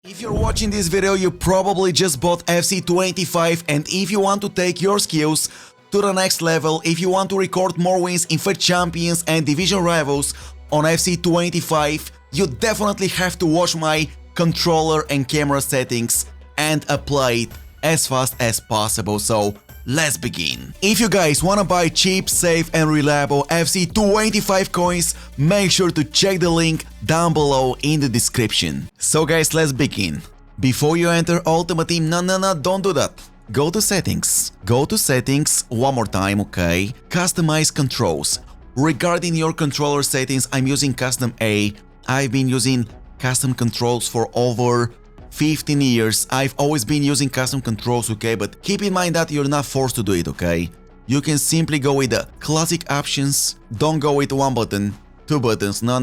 If you're watching this video, you probably just bought FC25, and if you want to take your skills to the next level, if you want to record more wins in FUT Champions and Division Rivals on FC25, you definitely have to watch my controller and camera settings and apply it as fast as possible. So let's begin. If you guys wanna buy cheap, safe and reliable FC25 coins, make sure to check the link down below in the description. So guys, let's begin. Before you enter Ultimate Team, no, don't do that. Go to settings. Go to settings one more time, okay? Customize controls. Regarding your controller settings, I'm using custom A. I've been using custom controls for over 15 years. I've always been using custom controls, okay? But keep in mind that you're not forced to do it, okay? You can simply go with the classic options. Don't go with one button, two buttons. No.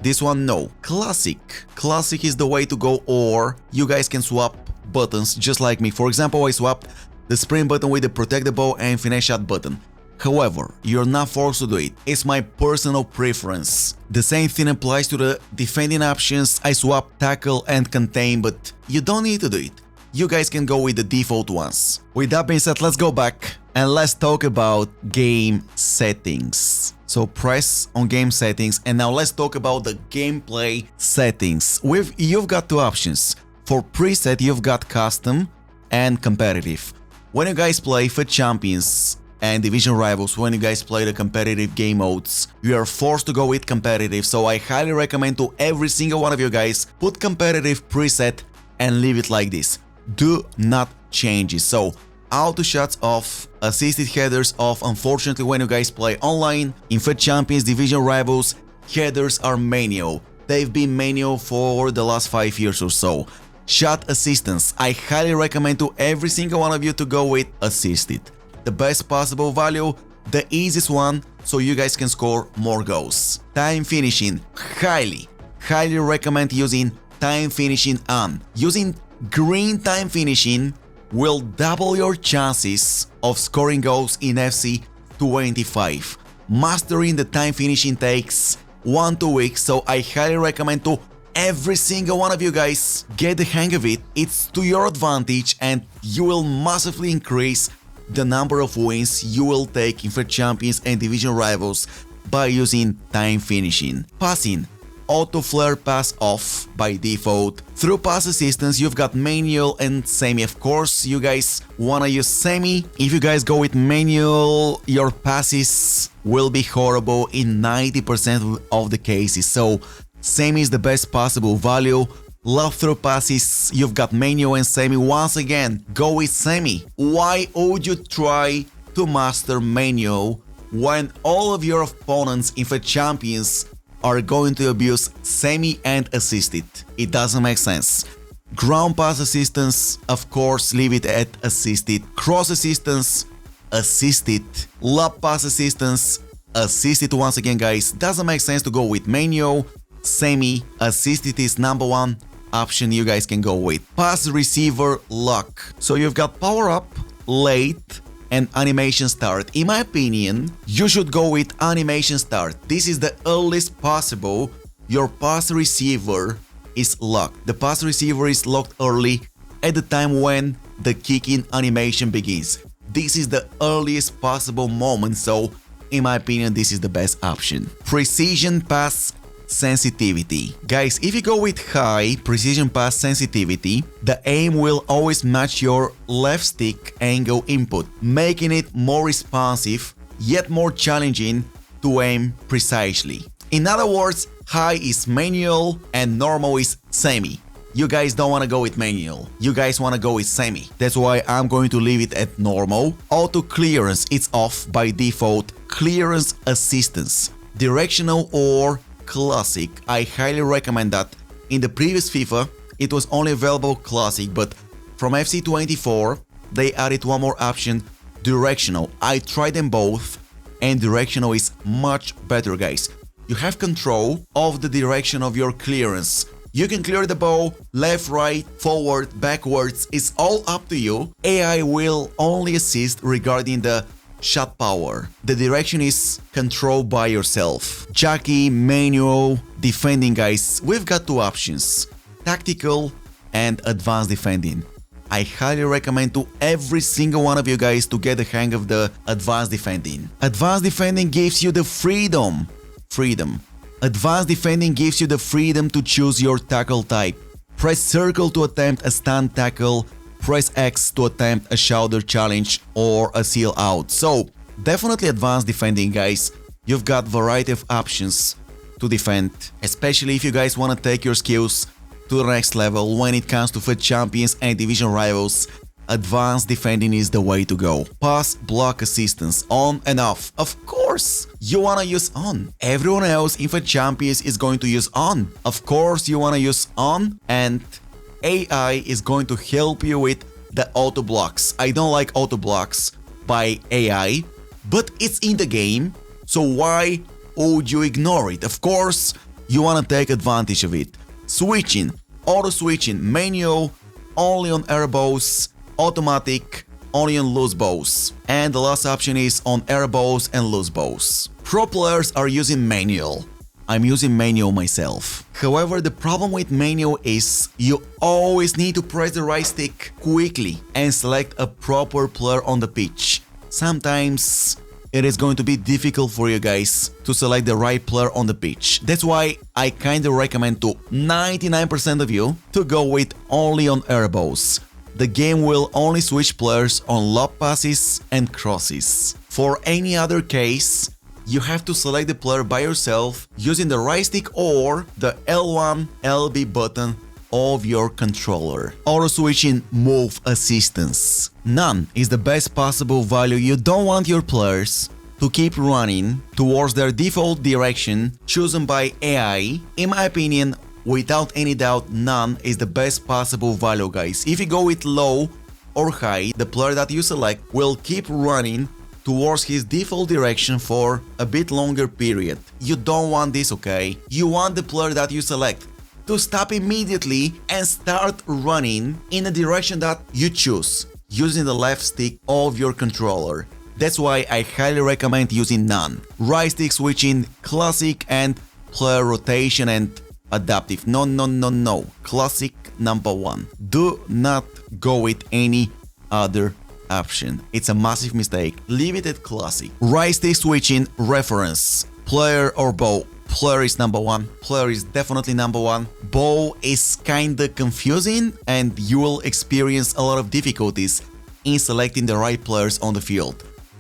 This one, no. Classic. Classic is the way to go, or you guys can swap buttons just like me. For example, I swapped the sprint button with the protect the ball and finish shot button. However, you're not forced to do it. It's my personal preference. The same thing applies to the defending options. I swap tackle and contain, but you don't need to do it. You guys can go with the default ones. With that being said, let's go back and let's talk about game settings. So press on game settings, and now let's talk about the gameplay settings. You've got two options. For preset, you've got custom and competitive. When you guys play FUT Champions and Division Rivals, when you guys play the competitive game modes, you are forced to go with competitive, so I highly recommend to every single one of you guys, put competitive preset and leave it like this. Do not change it. So auto shots off, assisted headers off. Unfortunately, when you guys play online, in FUT Champions, Division Rivals, headers are manual. They've been manual for the last 5 years or so. Shot assistance, I highly recommend to every single one of you to go with assisted. The best possible value, the easiest one, so you guys can score more goals. Time finishing, highly recommend using time finishing on. Using green time finishing will double your chances of scoring goals in FC25. Mastering the time finishing takes 1-2 weeks, so I highly recommend to every single one of you guys get the hang of it. It's to your advantage, and you will massively increase the number of wins you will take in FUT Champions and Division Rivals by using time finishing. Passing, auto flare pass off by default. Through pass assistance, you've got manual and semi. Of course, you guys wanna use semi. If you guys go with manual, your passes will be horrible in 90% of the cases. So semi is the best possible value. Love through passes, you've got manual and semi. Once again, go with semi. Why would you try to master manual when all of your opponents in FUT Champions are going to abuse semi and assisted? It doesn't make sense. Ground pass assistance, of course, leave it at assisted. Cross assistance, assisted. Lob pass assistance, assisted. Once again, guys, doesn't make sense to go with manual. Semi, assisted is number one option you guys can go with. Pass receiver lock. So you've got power up, late and animation start. In my opinion, you should go with animation start. This is the earliest possible your pass receiver is locked. The pass receiver is locked early at the time when the kicking animation begins. This is the earliest possible moment, so in my opinion, this is the best option. Precision pass sensitivity. Guys, if you go with high precision pass sensitivity, the aim will always match your left stick angle input, making it more responsive yet more challenging to aim precisely. In other words, high is manual and normal is semi. You guys don't want to go with manual, you guys want to go with semi. That's why I'm going to leave it at normal. Auto clearance, it's off by default. Clearance assistance, directional or classic, I highly recommend that. In the previous FIFA, it was only available classic, but from FC24, they added one more option, directional. I tried them both, and directional is much better, guys. You have control of the direction of your clearance. You can clear the ball left, right, forward, backwards, it's all up to you. AI will only assist regarding the shot power. The direction is controlled by yourself. Jockey, manual, defending, guys, we've got two options. Tactical and advanced defending. I highly recommend to every single one of you guys to get the hang of the advanced defending. Advanced defending gives you the freedom. Advanced defending gives you the freedom to choose your tackle type. Press circle to attempt a stand tackle, press X to attempt a shoulder challenge or a seal out. So definitely advanced defending, guys. You've got variety of options to defend, especially if you guys want to take your skills to the next level when it comes to FUT champions and division rivals. Advanced defending is the way to go. Pass, block, assistance, on and off. Of course, you wanna use on. Everyone else in FUT champions is going to use on. Of course, you wanna use on, and AI is going to help you with the auto blocks. I don't like auto blocks by AI, but it's in the game, so why would you ignore it? Of course, you wanna take advantage of it. Switching, auto switching, manual, only on air bows, automatic, only on loose bows. And the last option is on air bows and loose bows. Pro players are using manual. I'm using manual myself. However, the problem with manual is you always need to press the right stick quickly and select a proper player on the pitch. Sometimes it is going to be difficult for you guys to select the right player on the pitch. That's why I kinda recommend to 99% of you to go with only on air bows. The game will only switch players on lob passes and crosses. For any other case, you have to select the player by yourself using the right stick or the L1, LB button of your controller. Auto switching move assistance. None is the best possible value. You don't want your players to keep running towards their default direction chosen by AI. In my opinion, without any doubt, none is the best possible value, guys. If you go with low or high, the player that you select will keep running towards his default direction for a bit longer period. You don't want this, okay? You want the player that you select to stop immediately and start running in the direction that you choose, using the left stick of your controller. That's why I highly recommend using none. Right stick switching, classic, and player rotation and adaptive. No. Classic #1. Do not go with any other option. It's a massive mistake. Leave it at classic. Right stick switching, reference, player or bow. Player is #1. Player is definitely #1. Bow is kinda confusing and you will experience a lot of difficulties in selecting the right players on the field.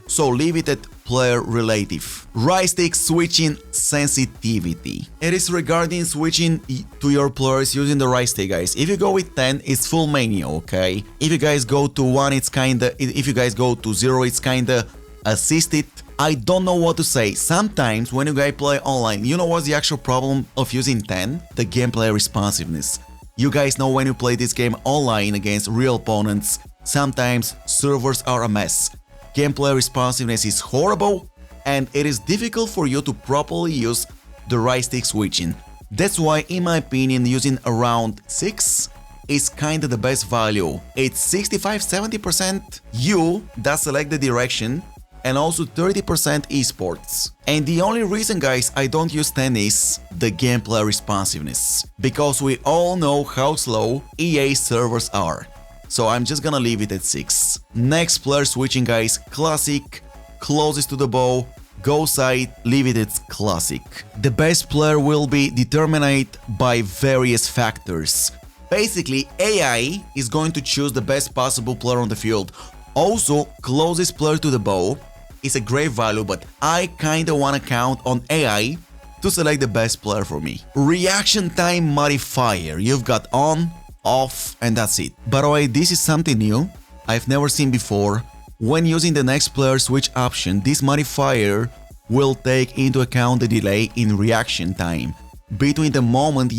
So leave it at player relative. Right stick switching sensitivity. It is regarding switching to your players using the right stick, guys. If you go with 10, it's full manual, okay? If you guys go to 1, it's kinda... If you guys go to 0, it's kinda assisted. I don't know what to say. Sometimes when you guys play online, you know what's the actual problem of using 10? The gameplay responsiveness. You guys know when you play this game online against real opponents, sometimes servers are a mess. Gameplay responsiveness is horrible and it is difficult for you to properly use the right stick switching. That's why, in my opinion, using around 6 is kinda the best value. It's 65-70% you that select the direction and also 30% esports. And the only reason, guys, I don't use 10 is the gameplay responsiveness, because we all know how slow EA servers are. So I'm just gonna leave it at 6. Next player switching, guys, classic, closest to the bow, go side, leave it at classic. The best player will be determined by various factors. Basically, AI is going to choose the best possible player on the field. Also, closest player to the bow is a great value, but I kinda wanna count on AI to select the best player for me. Reaction time modifier. You've got on, off, and that's it. By the way, this is something new I've never seen before. When using the next player switch option, this modifier will take into account the delay in reaction time between the moment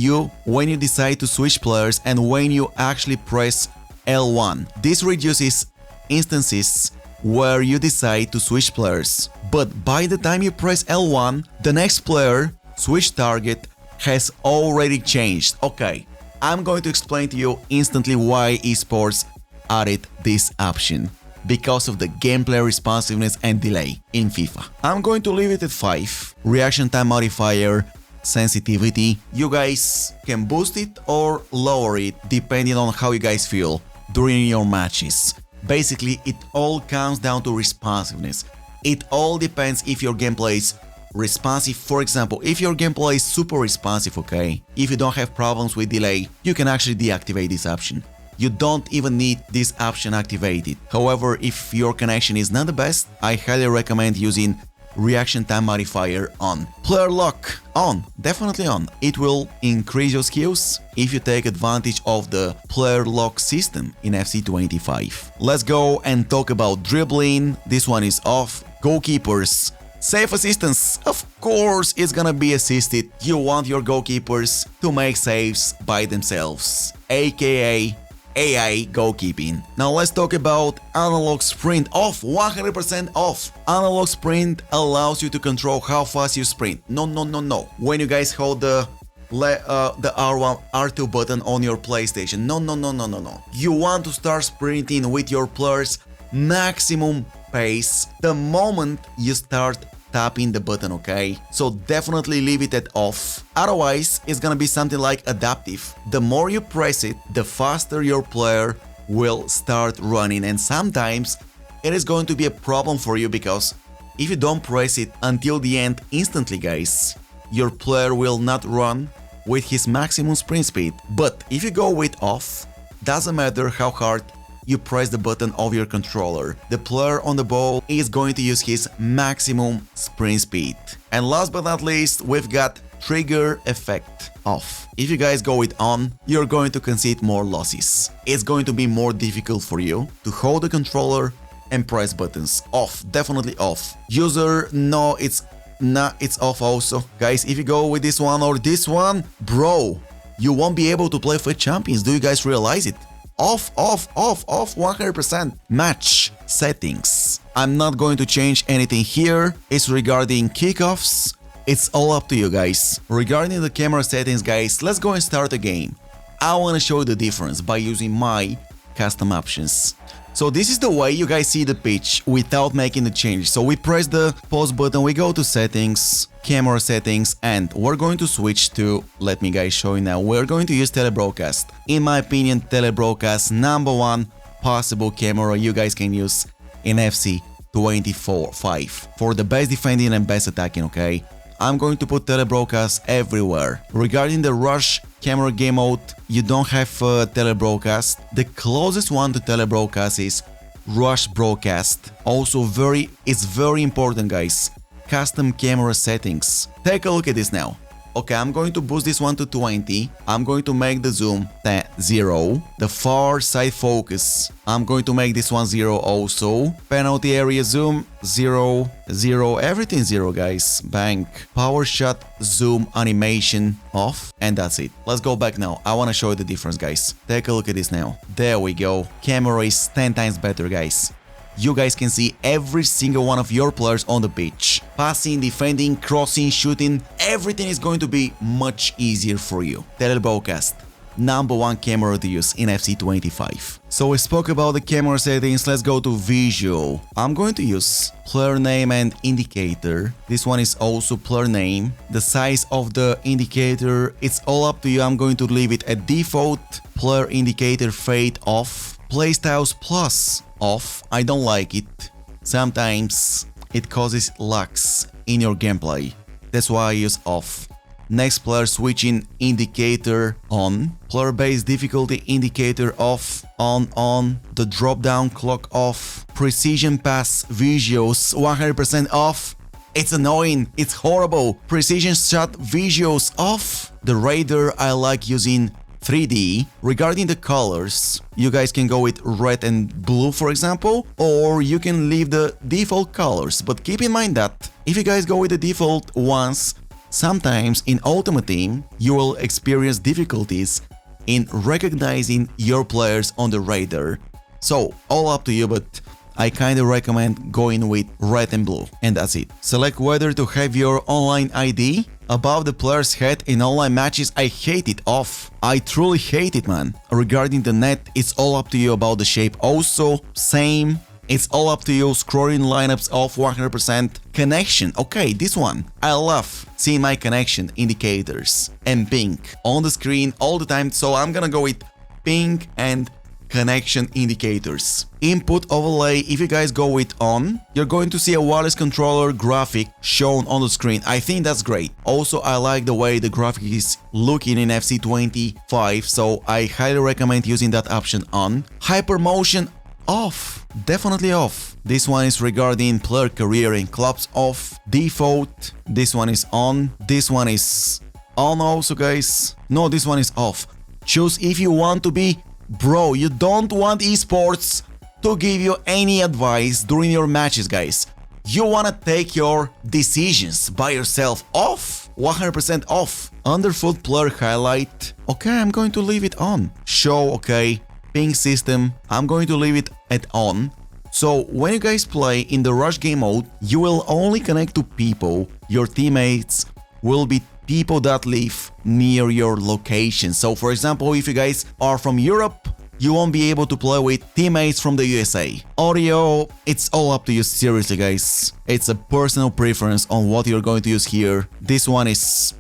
when you decide to switch players and when you actually press L1. This reduces instances where you decide to switch players, but by the time you press L1, the next player switch target has already changed. Okay, I'm going to explain to you instantly why esports added this option. Because of the gameplay responsiveness and delay in FIFA. I'm going to leave it at 5. Reaction time modifier sensitivity. You guys can boost it or lower it depending on how you guys feel during your matches. Basically, it all comes down to responsiveness. It all depends if your gameplay is responsive. For example, if your gameplay is super responsive, okay, if you don't have problems with delay, you can actually deactivate this option. You don't even need this option activated. However, if your connection is not the best, I highly recommend using reaction time modifier on. Player lock on, definitely on. It will increase your skills if you take advantage of the player lock system in FC25. Let's go and talk about dribbling. This one is off. Goalkeepers. Safe assistance, of course it's gonna be assisted. You want your goalkeepers to make saves by themselves, aka AI goalkeeping. Now let's talk about analog sprint off, 100% off. Analog sprint allows you to control how fast you sprint. No. When you guys hold the R1, R2 button on your PlayStation. No. You want to start sprinting with your player's maximum pace the moment you start tapping the button, okay? So definitely leave it at off. Otherwise, it's gonna be something like adaptive. The more you press it, the faster your player will start running, and sometimes it is going to be a problem for you because if you don't press it until the end instantly, guys, your player will not run with his maximum sprint speed. But if you go with off, doesn't matter how hard you press the button of your controller, the player on the ball is going to use his maximum sprint speed. And last but not least, we've got trigger effect off. If you guys go with on, you're going to concede more losses. It's going to be more difficult for you to hold the controller and press buttons. Off, definitely off. User, no, it's not, it's off also. Guys, if you go with this one or this one, bro, you won't be able to play for champions. Do you guys realize it? Off, 100%. Match settings. I'm not going to change anything here. It's regarding kickoffs. It's all up to you guys. Regarding the camera settings, guys, let's go and start a game. I want to show you the difference by using my custom options. So this is the way you guys see the pitch without making the change. So we press the pause button, we go to settings, camera settings, and we're going to switch to, let me guys show you now, we're going to use telebroadcast. In my opinion, telebroadcast, #1 possible camera you guys can use in FC 24-5 for the best defending and best attacking, okay? I'm going to put telebroadcast everywhere. Regarding the rush camera game mode, you don't have telebroadcast. The closest one to telebroadcast is rush broadcast. Also it's very important, guys. Custom camera settings. Take a look at this now. Okay, I'm going to boost this one to 20. I'm going to make the zoom 0. The far side focus, I'm going to make this one 0 also. Penalty area zoom 0, 0, everything 0, guys. Bang. Power shot zoom animation off, and that's it. Let's go back now. I want to show you the difference, guys. Take a look at this now. There we go. Camera is 10 times better, guys. You guys can see every single one of your players on the pitch. Passing, defending, crossing, shooting, everything is going to be much easier for you. Telebroadcast, #1 camera to use in FC25. So we spoke about the camera settings, let's go to visual. I'm going to use player name and indicator. This one is also player name. The size of the indicator, it's all up to you. I'm going to leave it at default. Player indicator fade off. Playstyles plus off. I don't like it. Sometimes it causes lags in your gameplay. That's why I use off. Next, player switching indicator on. Player base difficulty indicator off, on. The drop down clock off. Precision pass visuals 100% off. It's annoying, it's horrible. Precision shot visuals off. The radar, I like using 3D. Regarding the colors, you guys can go with red and blue, for example, or you can leave the default colors. But keep in mind that if you guys go with the default ones, sometimes in Ultimate Team you will experience difficulties in recognizing your players on the radar. So all up to you, but I kinda recommend going with red and blue, and that's it. Select whether to have your online ID above the player's head in online matches. I hate it off. I truly hate it, man. Regarding the net, it's all up to you about the shape. Also, same It's all up to you. Scrolling lineups off 100%. Connection. Okay, this one. I love seeing my connection indicators and ping on the screen all the time. So I'm gonna go with ping and connection indicators. Input overlay, if you guys go with on, you're going to see a wireless controller graphic shown on the screen. I think that's great. Also, I like the way the graphic is looking in FC25, so I highly recommend using that option on. Hypermotion off, definitely off. This one is regarding player career and clubs off. Default, this one is on. This one is on also, guys. No, this one is off. Choose if you want to be. Bro, you don't want esports to give you any advice during your matches, guys. You wanna take your decisions by yourself. Off, 100% off. Underfoot player highlight. Okay, I'm going to leave it on. Show, okay. Ping system, I'm going to leave it at on. So when you guys play in the rush game mode, you will only connect to people. Your teammates will be people that live near your location. So for example, if you guys are from Europe, you won't be able to play with teammates from the USA. Audio, it's all up to you, seriously guys. It's a personal preference on what you're going to use here. This one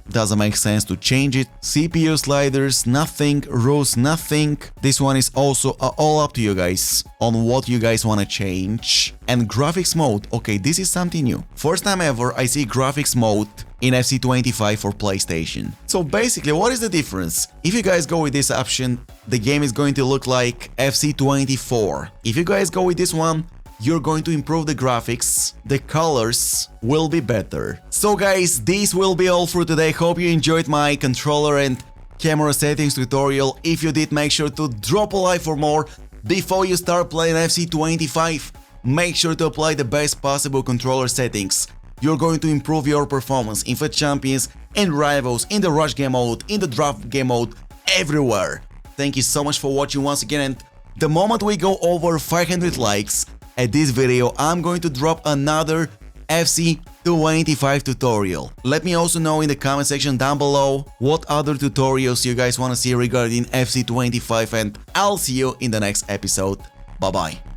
doesn't make sense to change it. CPU sliders, nothing. Rules, nothing. This one is also all up to you guys on what you guys want to change. And graphics mode, okay, this is something new. First time ever I see graphics mode in FC25 for PlayStation. So basically, what is the difference? If you guys go with this option, the game is going to look like FC24. If you guys go with this one, you're going to improve the graphics, the colors will be better. So guys, this will be all for today. Hope you enjoyed my controller and camera settings tutorial. If you did, make sure to drop a like for more. Before you start playing FC25, make sure to apply the best possible controller settings. You're going to improve your performance in FUT Champions and Rivals, in the Rush game mode, in the Draft game mode, everywhere. Thank you so much for watching once again, and the moment we go over 500 likes at this video, I'm going to drop another FC25 tutorial. Let me also know in the comment section down below what other tutorials you guys want to see regarding FC25, and I'll see you in the next episode. Bye bye.